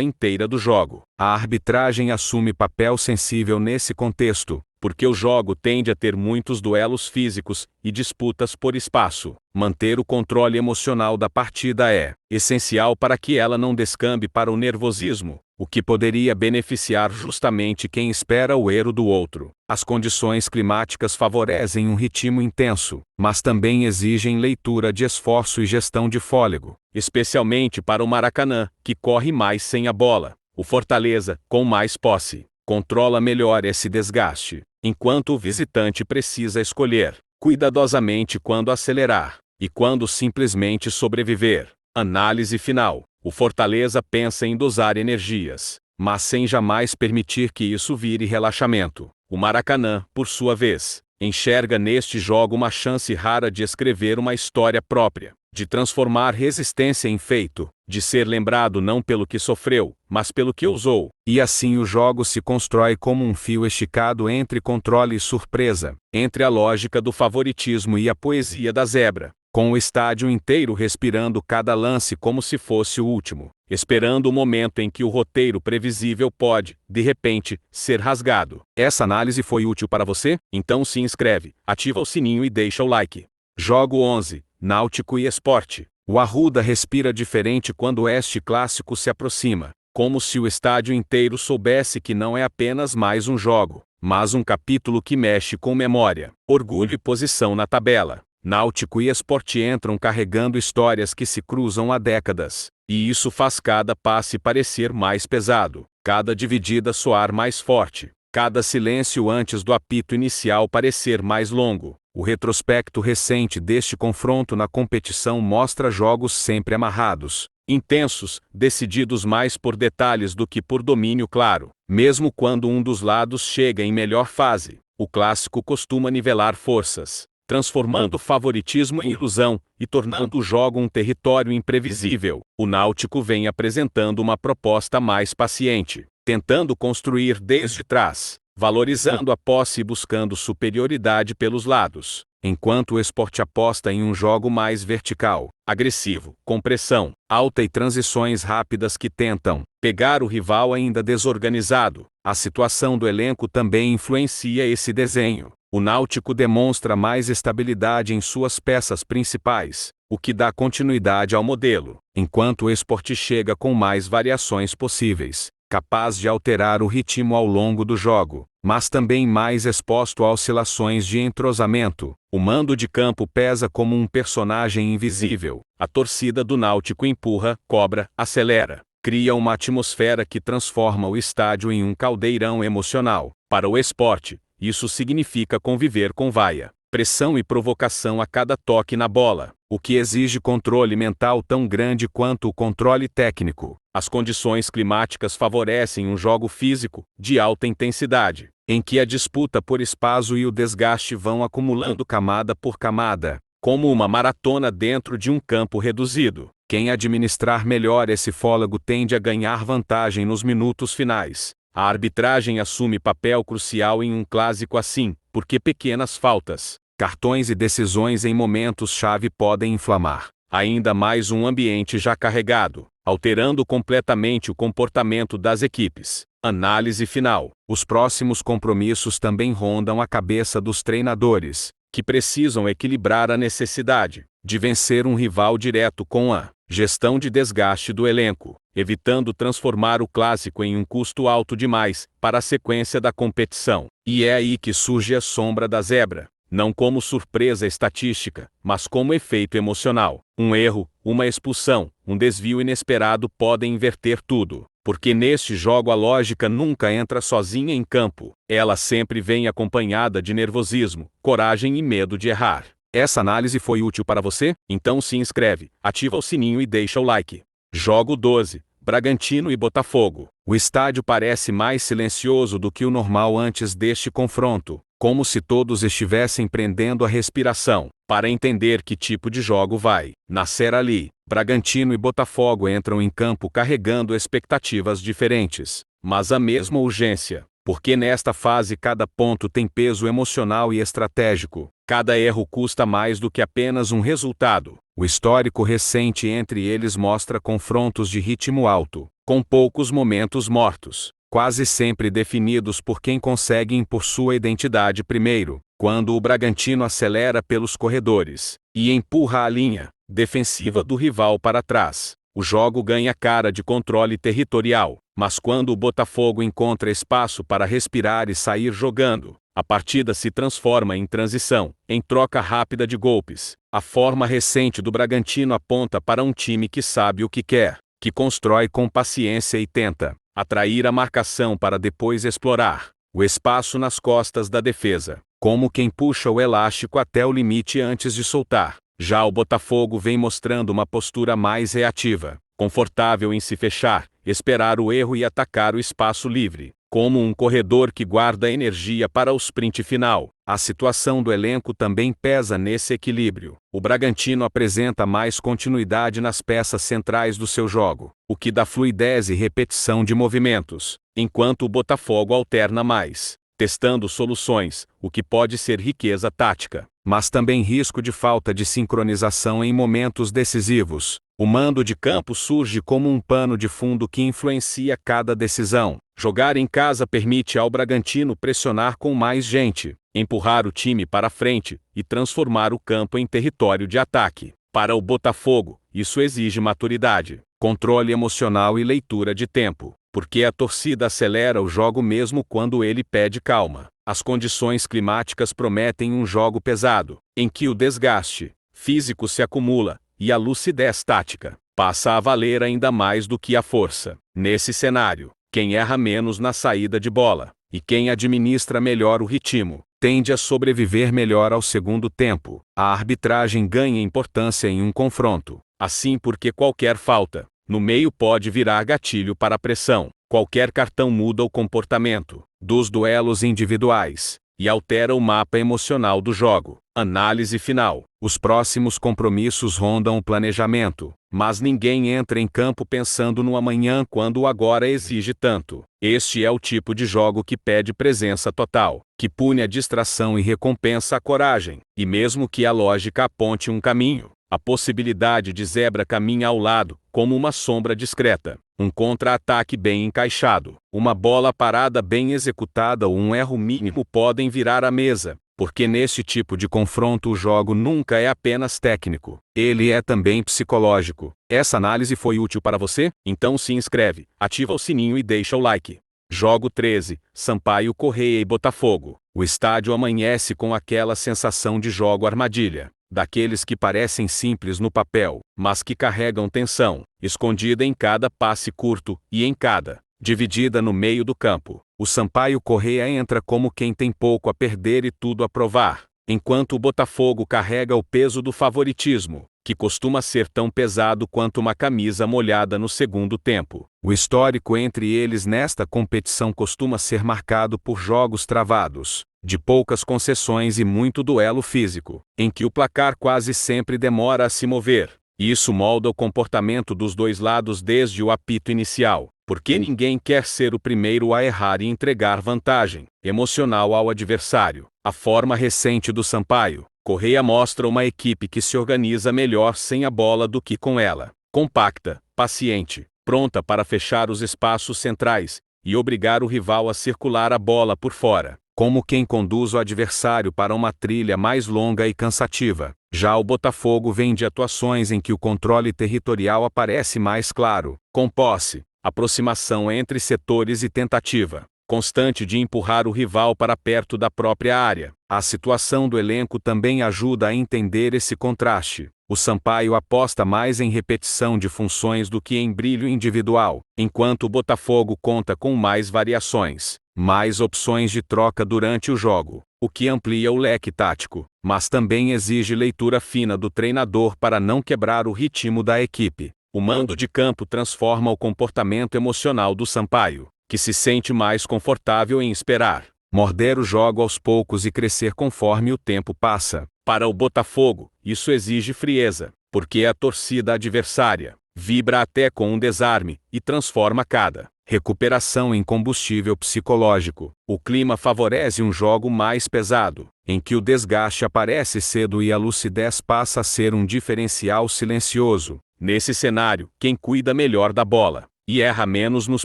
Speaker 1: inteira do jogo. A arbitragem assume papel sensível nesse contexto, porque o jogo tende a ter muitos duelos físicos e disputas por espaço. Manter o controle emocional da partida é essencial para que ela não descambe para o nervosismo, o que poderia beneficiar justamente quem espera o erro do outro. As condições climáticas favorecem um ritmo intenso, mas também exigem leitura de esforço e gestão de fôlego, especialmente para o Maracanã, que corre mais sem a bola. O Fortaleza, com mais posse, controla melhor esse desgaste, enquanto o visitante precisa escolher cuidadosamente quando acelerar e quando simplesmente sobreviver. Análise final. O Fortaleza pensa em dosar energias, mas sem jamais permitir que isso vire relaxamento. O Maracanã, por sua vez, enxerga neste jogo uma chance rara de escrever uma história própria, de transformar resistência em feito, de ser lembrado não pelo que sofreu, mas pelo que usou. E assim o jogo se constrói como um fio esticado entre controle e surpresa, entre a lógica do favoritismo e a poesia da zebra, com o estádio inteiro respirando cada lance como se fosse o último, esperando o momento em que o roteiro previsível pode, de repente, ser rasgado. Essa análise foi útil para você? Então se inscreve, ativa o sininho e deixa o like. Jogo 11, Náutico e Sport. O Arruda respira diferente quando este clássico se aproxima, como se o estádio inteiro soubesse que não é apenas mais um jogo, mas um capítulo que mexe com memória, orgulho e posição na tabela. Náutico e Sport entram carregando histórias que se cruzam há décadas, e isso faz cada passe parecer mais pesado, cada dividida soar mais forte, cada silêncio antes do apito inicial parecer mais longo. O retrospecto recente deste confronto na competição mostra jogos sempre amarrados, intensos, decididos mais por detalhes do que por domínio claro. Mesmo quando um dos lados chega em melhor fase, o clássico costuma nivelar forças, transformando o favoritismo em ilusão e tornando o jogo um território imprevisível. O Náutico vem apresentando uma proposta mais paciente, tentando construir desde trás, valorizando a posse e buscando superioridade pelos lados, enquanto o Sport aposta em um jogo mais vertical, agressivo, com pressão alta e transições rápidas que tentam pegar o rival ainda desorganizado. A situação do elenco também influencia esse desenho. O Náutico demonstra mais estabilidade em suas peças principais, o que dá continuidade ao modelo, enquanto o Sport chega com mais variações possíveis, capaz de alterar o ritmo ao longo do jogo, mas também mais exposto a oscilações de entrosamento. O mando de campo pesa como um personagem invisível. A torcida do Náutico empurra, cobra, acelera, cria uma atmosfera que transforma o estádio em um caldeirão emocional. Para o Sport, isso significa conviver com vaia, pressão e provocação a cada toque na bola, o que exige controle mental tão grande quanto o controle técnico. As condições climáticas favorecem um jogo físico, de alta intensidade, em que a disputa por espaço e o desgaste vão acumulando camada por camada, como uma maratona dentro de um campo reduzido. Quem administrar melhor esse fôlego tende a ganhar vantagem nos minutos finais. A arbitragem assume papel crucial em um clássico assim, porque pequenas faltas, cartões e decisões em momentos-chave podem inflamar ainda mais um ambiente já carregado, alterando completamente o comportamento das equipes. Análise final. Os próximos compromissos também rondam a cabeça dos treinadores, que precisam equilibrar a necessidade de vencer um rival direto com a gestão de desgaste do elenco, evitando transformar o clássico em um custo alto demais para a sequência da competição. E é aí que surge a sombra da zebra, não como surpresa estatística, mas como efeito emocional. Um erro, uma expulsão, um desvio inesperado podem inverter tudo. porque neste jogo a lógica nunca entra sozinha em campo, ela sempre vem acompanhada de nervosismo, coragem e medo de errar. Essa análise foi útil para você? Então se inscreve, ativa o sininho e deixa o like. Jogo 12. Bragantino e Botafogo. O estádio parece mais silencioso do que o normal antes deste confronto, como se todos estivessem prendendo a respiração, para entender que tipo de jogo vai nascer ali. Bragantino e Botafogo entram em campo carregando expectativas diferentes, mas a mesma urgência, porque nesta fase cada ponto tem peso emocional e estratégico. Cada erro custa mais do que apenas um resultado. O histórico recente entre eles mostra confrontos de ritmo alto, com poucos momentos mortos, quase sempre definidos por quem consegue impor sua identidade primeiro. Quando o Bragantino acelera pelos corredores e empurra a linha defensiva do rival para trás, o jogo ganha cara de controle territorial. Mas quando o Botafogo encontra espaço para respirar e sair jogando, a partida se transforma em transição, em troca rápida de golpes. A forma recente do Bragantino aponta para um time que sabe o que quer, que constrói com paciência e tenta atrair a marcação para depois explorar o espaço nas costas da defesa, como quem puxa o elástico até o limite antes de soltar. Já o Botafogo vem mostrando uma postura mais reativa, confortável em se fechar, esperar o erro e atacar o espaço livre, como um corredor que guarda energia para o sprint final. A situação do elenco também pesa nesse equilíbrio. O Bragantino apresenta mais continuidade nas peças centrais do seu jogo, o que dá fluidez e repetição de movimentos, enquanto o Botafogo alterna mais, testando soluções, o que pode ser riqueza tática, mas também risco de falta de sincronização em momentos decisivos. O mando de campo surge como um pano de fundo que influencia cada decisão. Jogar em casa permite ao Bragantino pressionar com mais gente, empurrar o time para frente e transformar o campo em território de ataque. Para o Botafogo, isso exige maturidade, controle emocional e leitura de tempo, porque a torcida acelera o jogo mesmo quando ele pede calma. As condições climáticas prometem um jogo pesado, em que o desgaste físico se acumula e a lucidez tática passa a valer ainda mais do que a força. Nesse cenário, quem erra menos na saída de bola e quem administra melhor o ritmo tende a sobreviver melhor ao segundo tempo. A arbitragem ganha importância em um confronto, assim porque qualquer falta no meio pode virar gatilho para a pressão. Qualquer cartão muda o comportamento dos duelos individuais e altera o mapa emocional do jogo. Análise final. Os próximos compromissos rondam o planejamento, mas ninguém entra em campo pensando no amanhã quando o agora exige tanto. Este é o tipo de jogo que pede presença total, que pune a distração e recompensa a coragem. E mesmo que a lógica aponte um caminho, a possibilidade de zebra caminha ao lado, como uma sombra discreta. Um contra-ataque bem encaixado, uma bola parada bem executada ou um erro mínimo podem virar a mesa, porque nesse tipo de confronto o jogo nunca é apenas técnico, ele é também psicológico. Essa análise foi útil para você? Então se inscreve, ativa o sininho e deixa o like. Jogo 13, Sampaio Corrêa e Botafogo. O estádio amanhece com aquela sensação de jogo armadilha, daqueles que parecem simples no papel, mas que carregam tensão, escondida em cada passe curto e em cada dividida no meio do campo. O Sampaio Corrêa entra como quem tem pouco a perder e tudo a provar, enquanto o Botafogo carrega o peso do favoritismo, que costuma ser tão pesado quanto uma camisa molhada no segundo tempo. O histórico entre eles nesta competição costuma ser marcado por jogos travados, de poucas concessões e muito duelo físico, em que o placar quase sempre demora a se mover. Isso molda o comportamento dos dois lados desde o apito inicial, porque ninguém quer ser o primeiro a errar e entregar vantagem emocional ao adversário. A forma recente do Sampaio Corrêa mostra uma equipe que se organiza melhor sem a bola do que com ela. Compacta, paciente, pronta para fechar os espaços centrais e obrigar o rival a circular a bola por fora, como quem conduz o adversário para uma trilha mais longa e cansativa. Já o Botafogo vem de atuações em que o controle territorial aparece mais claro, com posse, aproximação entre setores e tentativa constante de empurrar o rival para perto da própria área. A situação do elenco também ajuda a entender esse contraste. o Sampaio aposta mais em repetição de funções do que em brilho individual, enquanto o Botafogo conta com mais variações, mais opções de troca durante o jogo, o que amplia o leque tático, mas também exige leitura fina do treinador para não quebrar o ritmo da equipe. O mando de campo transforma o comportamento emocional do Sampaio, que se sente mais confortável em esperar, morder o jogo aos poucos e crescer conforme o tempo passa. Para o Botafogo, isso exige frieza, porque a torcida adversária vibra até com um desarme e transforma cada recuperação em combustível psicológico. O clima favorece um jogo mais pesado, em que o desgaste aparece cedo e a lucidez passa a ser um diferencial silencioso. Nesse cenário, quem cuida melhor da bola e erra menos nos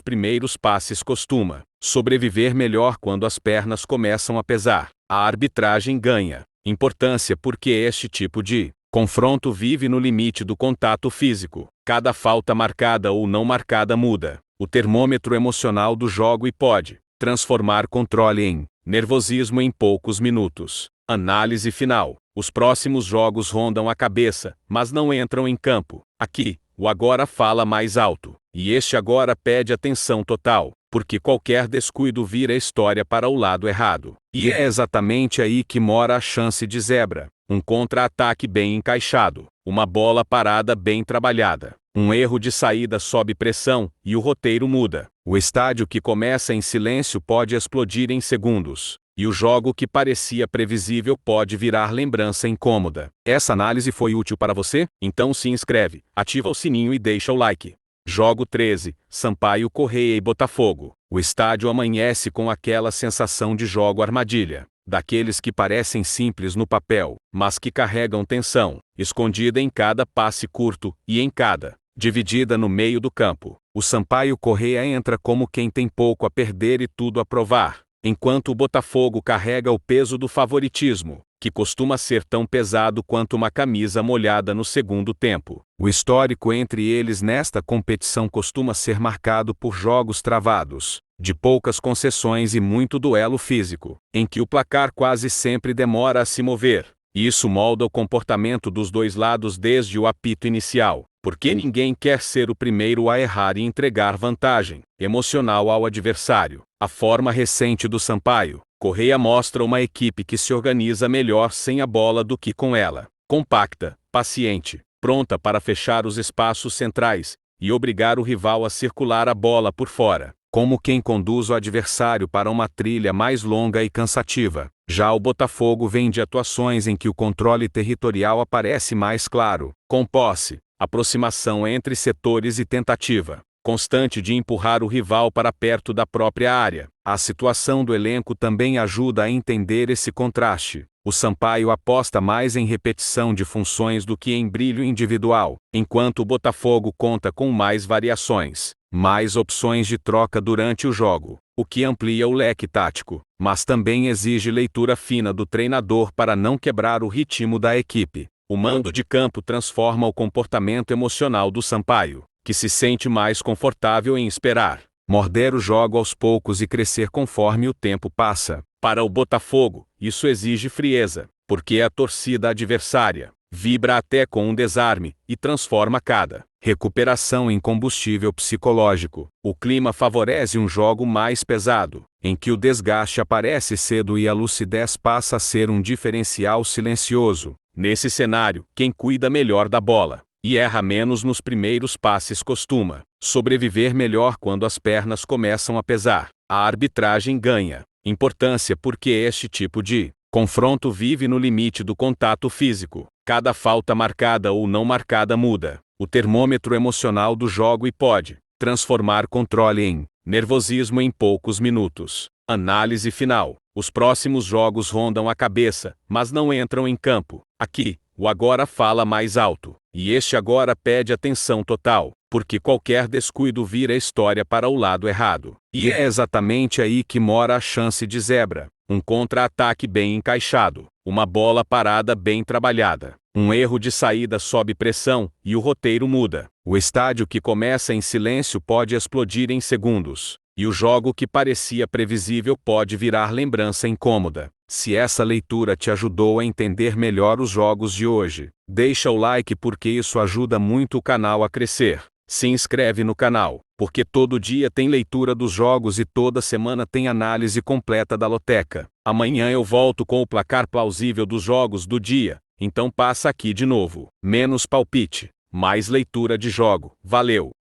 Speaker 1: primeiros passes costuma sobreviver melhor quando as pernas começam a pesar. A arbitragem ganha importância porque este tipo de confronto vive no limite do contato físico. Cada falta marcada ou não marcada muda o termômetro emocional do jogo e pode transformar controle em nervosismo em poucos minutos. Análise final. Os próximos jogos rondam a cabeça, mas não entram em campo. Aqui, o agora fala mais alto, e este agora pede atenção total, porque qualquer descuido vira história para o lado errado. E é exatamente aí que mora a chance de zebra. Um contra-ataque bem encaixado, uma bola parada bem trabalhada, um erro de saída sob pressão e o roteiro muda. O estádio que começa em silêncio pode explodir em segundos, e o jogo que parecia previsível pode virar lembrança incômoda. Essa análise foi útil para você? Então se inscreve, ativa o sininho e deixa o like. Jogo 13, Sampaio Corrêa e Botafogo. O estádio amanhece com aquela sensação de jogo armadilha, daqueles que parecem simples no papel, mas que carregam tensão, escondida em cada passe curto e em cada dividida no meio do campo. O Sampaio Corrêa entra como quem tem pouco a perder e tudo a provar, enquanto o Botafogo carrega o peso do favoritismo, que costuma ser tão pesado quanto uma camisa molhada no segundo tempo. O histórico entre eles nesta competição costuma ser marcado por jogos travados, de poucas concessões e muito duelo físico, em que o placar quase sempre demora a se mover. Isso molda o comportamento dos dois lados desde o apito inicial, porque ninguém quer ser o primeiro a errar e entregar vantagem emocional ao adversário. A forma recente do Sampaio Corrêa mostra uma equipe que se organiza melhor sem a bola do que com ela. Compacta, paciente, pronta para fechar os espaços centrais e obrigar o rival a circular a bola por fora, como quem conduz o adversário para uma trilha mais longa e cansativa. Já o Botafogo vem de atuações em que o controle territorial aparece mais claro, com posse, aproximação entre setores e tentativa constante de empurrar o rival para perto da própria área. A situação do elenco também ajuda a entender esse contraste. O Sampaio aposta mais em repetição de funções do que em brilho individual, enquanto o Botafogo conta com mais variações, mais opções de troca durante o jogo, o que amplia o leque tático, mas também exige leitura fina do treinador para não quebrar o ritmo da equipe. O mando de campo transforma o comportamento emocional do Sampaio, que se sente mais confortável em esperar, morder o jogo aos poucos e crescer conforme o tempo passa. Para o Botafogo, isso exige frieza, porque a torcida adversária vibra até com um desarme e transforma cada recuperação em combustível psicológico. O clima favorece um jogo mais pesado, em que o desgaste aparece cedo e a lucidez passa a ser um diferencial silencioso. Nesse cenário, quem cuida melhor da bola e erra menos nos primeiros passes costuma sobreviver melhor quando as pernas começam a pesar. A arbitragem ganha importância porque este tipo de confronto vive no limite do contato físico. Cada falta marcada ou não marcada muda o termômetro emocional do jogo e pode transformar controle em nervosismo em poucos minutos. Análise final. Os próximos jogos rondam a cabeça, mas não entram em campo. Aqui, o agora fala mais alto, e este agora pede atenção total, porque qualquer descuido vira história para o lado errado. E é exatamente aí que mora a chance de zebra. Um contra-ataque bem encaixado, uma bola parada bem trabalhada, um erro de saída sob pressão e o roteiro muda. O estádio que começa em silêncio pode explodir em segundos, e o jogo que parecia previsível pode virar lembrança incômoda. Se essa leitura te ajudou a entender melhor os jogos de hoje, Deixa o like porque isso ajuda muito o canal a crescer. Se inscreve no canal, porque todo dia tem leitura dos jogos e toda semana tem análise completa da loteca. Amanhã eu volto com o placar plausível dos jogos do dia, então passa aqui de novo. Menos palpite, mais leitura de jogo. Valeu!